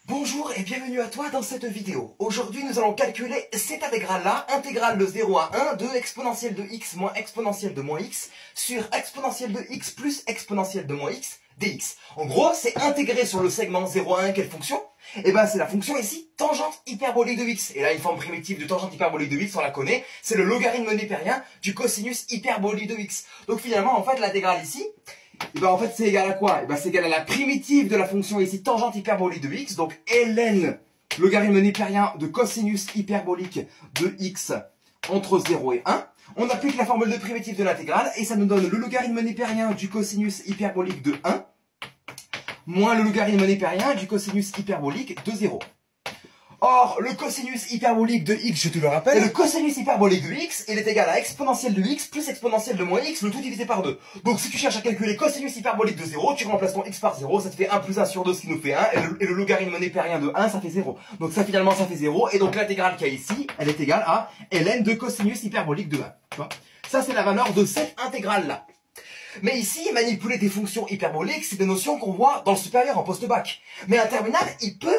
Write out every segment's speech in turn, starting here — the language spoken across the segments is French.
Bonjour et bienvenue à toi dans cette vidéo. Aujourd'hui nous allons calculer cette intégrale-là, intégrale de 0 à 1 de exponentielle de x moins exponentielle de moins x sur exponentielle de x plus exponentielle de moins x dx. En gros, c'est intégré sur le segment 0 à 1, quelle fonction? Eh ben c'est la fonction ici, tangente hyperbolique de x. Et là, une forme primitive de tangente hyperbolique de x, on la connaît, c'est le logarithme népérien du cosinus hyperbolique de x. Donc finalement, en fait, l'intégrale ici, et ben en fait c'est égal à quoi? Et ben c'est égal à la primitive de la fonction ici tangente hyperbolique de x, donc ln logarithme népérien de cosinus hyperbolique de x entre 0 et 1. On applique la formule de primitive de l'intégrale et ça nous donne le logarithme népérien du cosinus hyperbolique de 1 moins le logarithme népérien du cosinus hyperbolique de 0. Or, le cosinus hyperbolique de x, je te le rappelle, le cosinus hyperbolique de x, il est égal à exponentielle de x plus exponentielle de moins x, le tout divisé par 2. Donc si tu cherches à calculer cosinus hyperbolique de 0, tu remplaces ton x par 0, ça te fait 1 plus 1 sur 2, ce qui nous fait 1, et le logarithme népérien de 1, ça fait 0. Donc ça finalement, ça fait 0, et donc l'intégrale qu'il y a ici, elle est égale à ln de cosinus hyperbolique de 1. Tu vois, ça c'est la valeur de cette intégrale-là. Mais ici, manipuler des fonctions hyperboliques, c'est des notions qu'on voit dans le supérieur en post-bac. Mais un terminal, il peut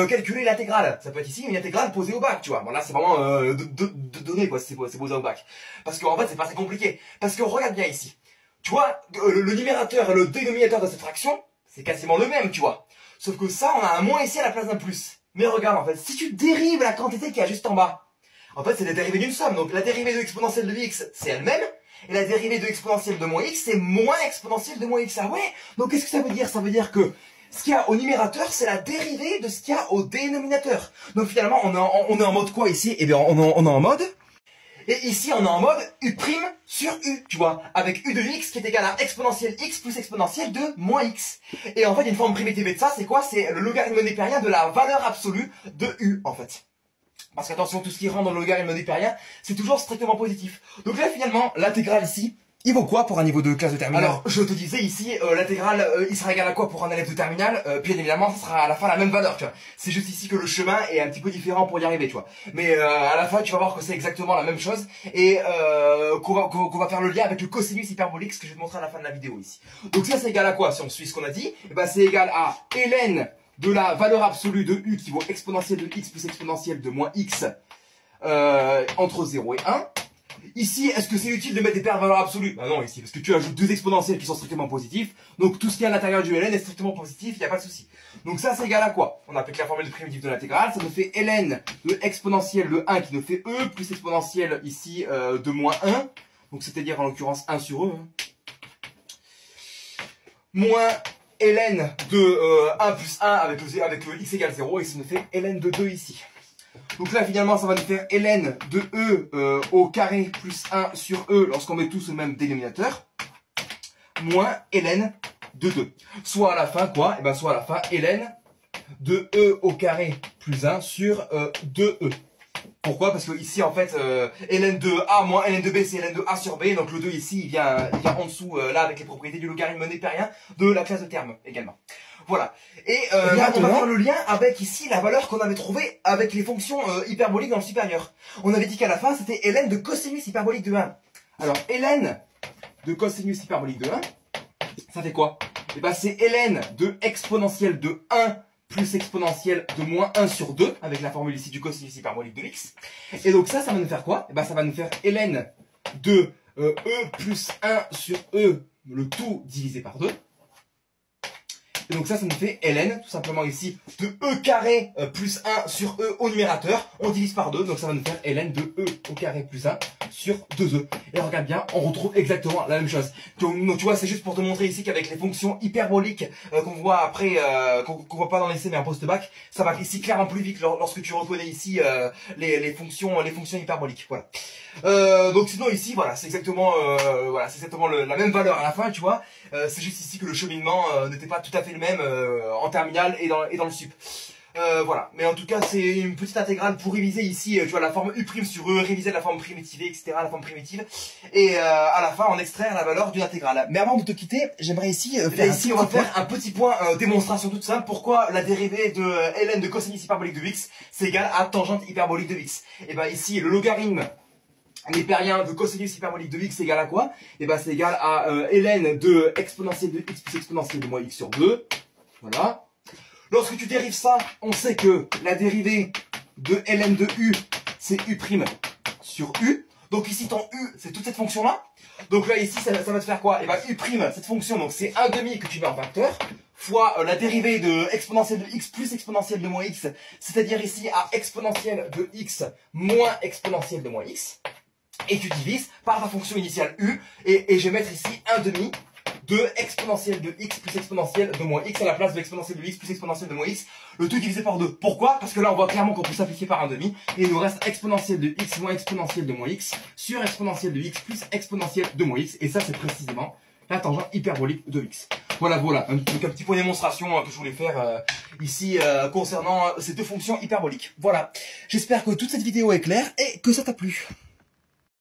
calculer l'intégrale. Ça peut être ici une intégrale posée au bac, tu vois. Bon là, c'est vraiment de données, quoi, c'est posé au bac. Parce qu'en fait, c'est pas très compliqué. Parce que regarde bien ici. Tu vois, le numérateur et le dénominateur de cette fraction, c'est quasiment le même, tu vois. Sauf que ça, on a un moins ici à la place d'un plus. Mais regarde, en fait, si tu dérives la quantité qui est juste en bas, en fait, c'est la dérivée d'une somme. Donc la dérivée de exponentielle de x, c'est elle-même. Et la dérivée de exponentielle de moins x, c'est moins exponentielle de moins x. Ah ouais? Donc qu'est-ce que ça veut dire? Ça veut dire que ce qu'il y a au numérateur, c'est la dérivée de ce qu'il y a au dénominateur. Donc finalement, on est en mode quoi ici? Eh bien, on est en mode... Et ici, on est en mode u' sur u, tu vois, avec u de x qui est égal à exponentielle x plus exponentielle de moins x. Et en fait, une forme primitive de ça, c'est quoi? C'est le logarithme népérien de la valeur absolue de u, en fait. Parce qu'attention, tout ce qui rentre dans le logarithme népérien, c'est toujours strictement positif. Donc là, finalement, l'intégrale ici, il vaut quoi pour un niveau de classe de terminale? Alors, je te disais ici, l'intégrale, il sera égal à quoi pour un élève de terminale? Bien évidemment, ça sera à la fin la même valeur, tu vois. C'est juste ici que le chemin est un petit peu différent pour y arriver, tu vois. Mais à la fin, tu vas voir que c'est exactement la même chose et qu'on va faire le lien avec le cosinus hyperbolique, ce que je vais te montrer à la fin de la vidéo ici. Donc ça, c'est égal à quoi si on suit ce qu'on a dit? Eh ben, c'est égal à ln de la valeur absolue de u qui vaut exponentielle de x plus exponentielle de moins x entre 0 et 1. Ici, est-ce que c'est utile de mettre des paires de valeurs absolues? Bah non, ici, parce que tu ajoutes deux exponentielles qui sont strictement positifs. Donc tout ce qui est à l'intérieur du ln est strictement positif, il n'y a pas de souci. Donc ça, c'est égal à quoi? On applique la formule de primitive de l'intégrale, ça nous fait ln de exponentielle de 1 qui nous fait e plus exponentielle ici de moins 1. Donc c'est-à-dire en l'occurrence 1 sur e. Moins ln de 1 plus 1 avec le x égale 0 et ça nous fait ln de 2 ici. Donc là finalement ça va nous faire ln de e au carré plus 1 sur e lorsqu'on met tous au même dénominateur moins ln de 2. Soit à la fin quoi? Et ben soit à la fin ln de e au carré plus 1 sur 2e. Pourquoi? Parce que ici en fait ln de a moins ln de b c'est ln de a sur b, donc le 2 ici il vient en dessous là avec les propriétés du logarithme népérien de la classe de terme également. Voilà. Et là on va faire le lien avec ici la valeur qu'on avait trouvée avec les fonctions hyperboliques dans le supérieur. On avait dit qu'à la fin c'était ln de cosinus hyperbolique de 1. Alors ln de cosinus hyperbolique de 1, ça fait quoi? Et ben c'est ln de exponentielle de 1 plus exponentielle de moins 1 sur 2, avec la formule ici du cosinus hyperbolique de x. Et donc ça va nous faire quoi? Et ben ça va nous faire ln de e plus 1 sur e, le tout divisé par 2. Et donc ça nous fait ln, tout simplement ici, de e carré plus 1 sur e au numérateur. On divise par 2, donc ça va nous faire ln de e au carré plus 1 sur 2e. Et regarde bien, on retrouve exactement la même chose. Donc tu vois, c'est juste pour te montrer ici qu'avec les fonctions hyperboliques qu'on voit après, qu'on voit pas dans l'essai mais en post-bac, ça va ici clairement plus vite lorsque tu reconnais ici les fonctions hyperboliques. Voilà. Donc sinon ici, voilà, c'est exactement, la même valeur à la fin, tu vois. C'est juste ici que le cheminement n'était pas tout à fait le même en terminale et dans le sup. Voilà, mais en tout cas c'est une petite intégrale pour réviser ici, tu vois, la forme u' sur e, réviser la forme primitive, etc., la forme primitive, et à la fin en extraire la valeur d'une intégrale. Mais avant de te quitter, j'aimerais ici on va faire un petit point démonstration toute simple, pourquoi la dérivée de ln de cosinus hyperbolique de x, c'est égal à tangente hyperbolique de x. Et ben ici, le logarithme népérien de cosinus hyperbolique de x c'est égal à quoi? Et ben c'est égal à ln de exponentielle de x plus exponentielle de moins x sur 2, voilà. Lorsque tu dérives ça, on sait que la dérivée de ln de u, c'est u' sur u. Donc ici, ton u, c'est toute cette fonction-là. Donc là, ici, ça va te faire quoi? Et bien, u', cette fonction, donc c'est 1/2 que tu mets en facteur, fois la dérivée de exponentielle de x plus exponentielle de moins x, c'est-à-dire ici à exponentielle de x moins exponentielle de moins x. Et tu divises par ta fonction initiale u, et je vais mettre ici 1/2 de exponentielle de x plus exponentielle de moins x à la place de exponentielle de x plus exponentielle de moins x, le tout divisé par 2. Pourquoi? Parce que là, on voit clairement qu'on peut simplifier par 1/2, et il nous reste exponentielle de x moins exponentielle de moins x sur exponentielle de x plus exponentielle de moins x, et ça, c'est précisément la tangente hyperbolique de x. Voilà, un petit point de démonstration que je voulais faire ici concernant ces deux fonctions hyperboliques. Voilà, j'espère que toute cette vidéo est claire et que ça t'a plu.